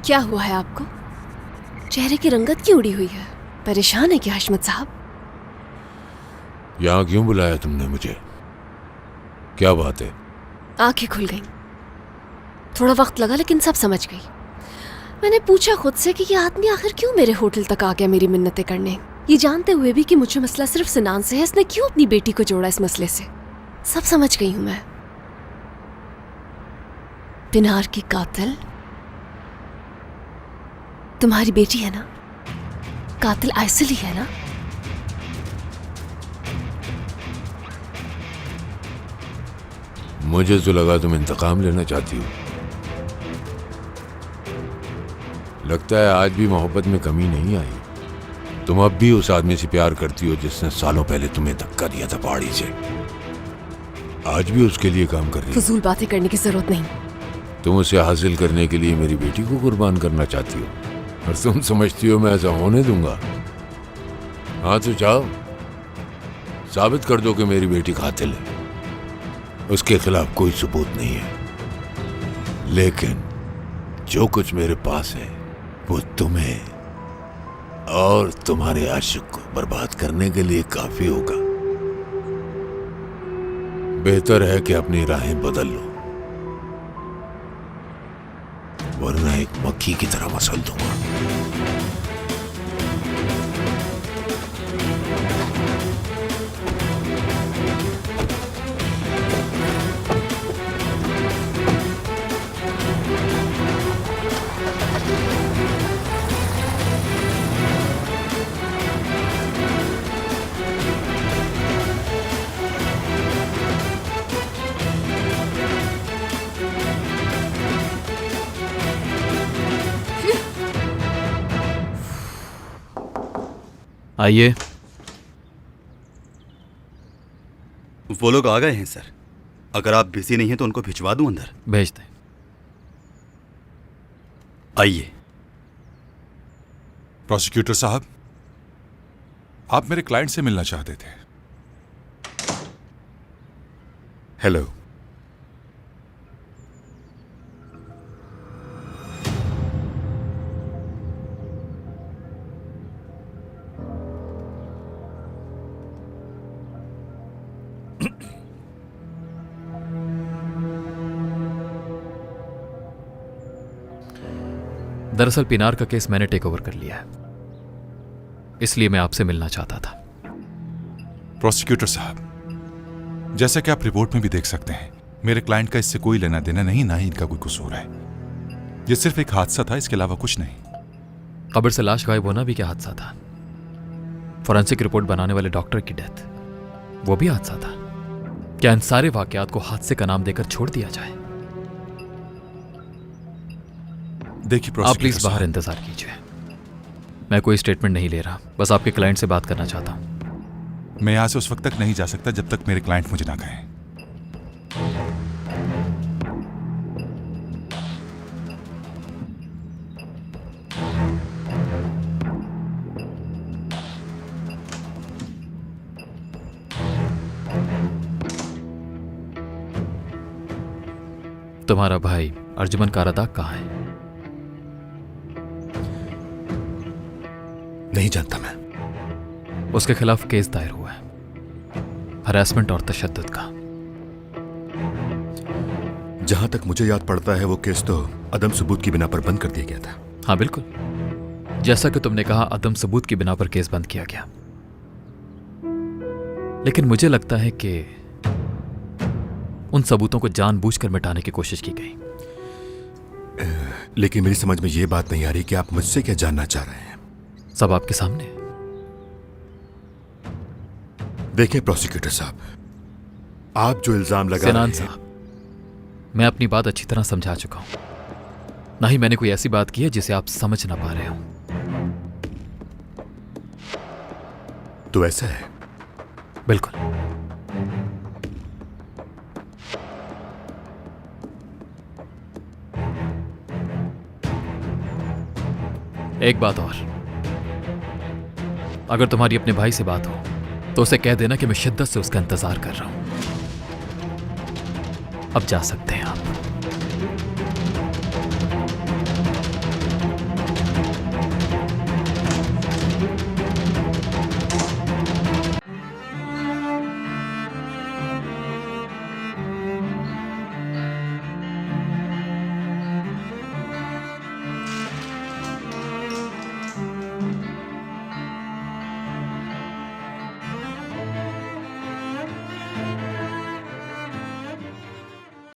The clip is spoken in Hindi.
क्या हुआ है आपको? चेहरे की रंगत क्यों उड़ी हुई है? परेशान है क्या हशमत साहब? यहाँ क्यों बुलाया तुमने मुझे? क्या बात है? आंखें खुल गईं। थोड़ा वक्त लगा लेकिन सब समझ गई। मैंने पूछा खुद से कि ये आदमी आखिर क्यों मेरे होटल तक आ गया मेरी मिन्नतें करने, ये जानते हुए भी कि मुझे मसला सिर्फ सिनान से है। इसने क्यों अपनी बेटी को जोड़ा इस मसले से? सब समझ गई हूं मैं। पिनार की कातिल तुम्हारी बेटी है ना? कातिल आइसिल ही है ना? मुझे तो लगा तुम इंतकाम लेना चाहती हो। लगता है आज भी मोहब्बत में कमी नहीं आई। तुम अब भी उस आदमी से प्यार करती हो जिसने सालों पहले तुम्हें धक्का दिया था पहाड़ी से। आज भी उसके लिए काम कर रही हो। फजूल बातें करने की जरूरत नहीं। तुम उसे हासिल करने के लिए मेरी बेटी को कुर्बान करना चाहती हो और तुम समझती हो मैं ऐसा होने दूंगा? हाँ तो जाओ, साबित कर दो कि मेरी बेटी कातिल है। उसके खिलाफ कोई सबूत नहीं है, लेकिन जो कुछ मेरे पास है वो तुम्हें और तुम्हारे आशिक को बर्बाद करने के लिए काफी होगा। बेहतर है कि अपनी राहें बदल लो, वरना एक मक्खी की तरह मसल दूंगा। आइए। वो लोग आ गए हैं सर। अगर आप बिजी नहीं हैं तो उनको भिजवा दूं अंदर? भेज दें। आइए। प्रोसिक्यूटर साहब, आप मेरे क्लाइंट से मिलना चाहते थे। हेलो। दरअसल पिनार का केस मैंने टेक ओवर कर लिया है, इसलिए मैं आपसे मिलना चाहता था। प्रोसिक्यूटर साहब, जैसा कि आप रिपोर्ट में भी देख सकते हैं, मेरे क्लाइंट का इससे कोई लेना देना नहीं, ना ही इनका कोई कसूर है। यह सिर्फ एक हादसा था, इसके अलावा कुछ नहीं। कब्र से लाश गायब होना भी क्या हादसा था? फोरेंसिक रिपोर्ट बनाने वाले डॉक्टर की डेथ, वो भी हादसा था। क्या इन सारे वाकयात को हादसे का नाम देकर छोड़ दिया जाए? देखिए आप प्लीज बाहर इंतजार कीजिए। मैं कोई स्टेटमेंट नहीं ले रहा, बस आपके क्लाइंट से बात करना चाहता हूं। मैं यहां से उस वक्त तक नहीं जा सकता जब तक मेरे क्लाइंट मुझे ना कहें। तुम्हारा भाई अर्जुमन कारादाग कहाँ है? नहीं जानता मैं। उसके खिलाफ केस दायर हुआ है, हरासमेंट और तशद्दुद का। जहां तक मुझे याद पड़ता है वो केस तो अदम सबूत की बिना पर बंद कर दिया गया था। हाँ बिल्कुल, जैसा कि तुमने कहा, अदम सबूत की बिना पर केस बंद किया गया। लेकिन मुझे लगता है कि उन सबूतों को जानबूझकर मिटाने की कोशिश की गई। लेकिन मेरी समझ में ये बात नहीं आ रही कि आप मुझसे क्या जानना चाह रहे हैं। सब आपके सामने। देखिए प्रोसिक्यूटर साहब, आप जो इल्जाम लगा सिनान रहे हैं। साहब, मैं अपनी बात अच्छी तरह समझा चुका हूं। ना ही मैंने कोई ऐसी बात की है जिसे आप समझ ना पा रहे हो। तो ऐसा है? बिल्कुल। एक बात और, अगर तुम्हारी अपने भाई से बात हो तो उसे कह देना कि मैं शिद्दत से उसका इंतजार कर रहा हूं। अब जा सकते हैं आप।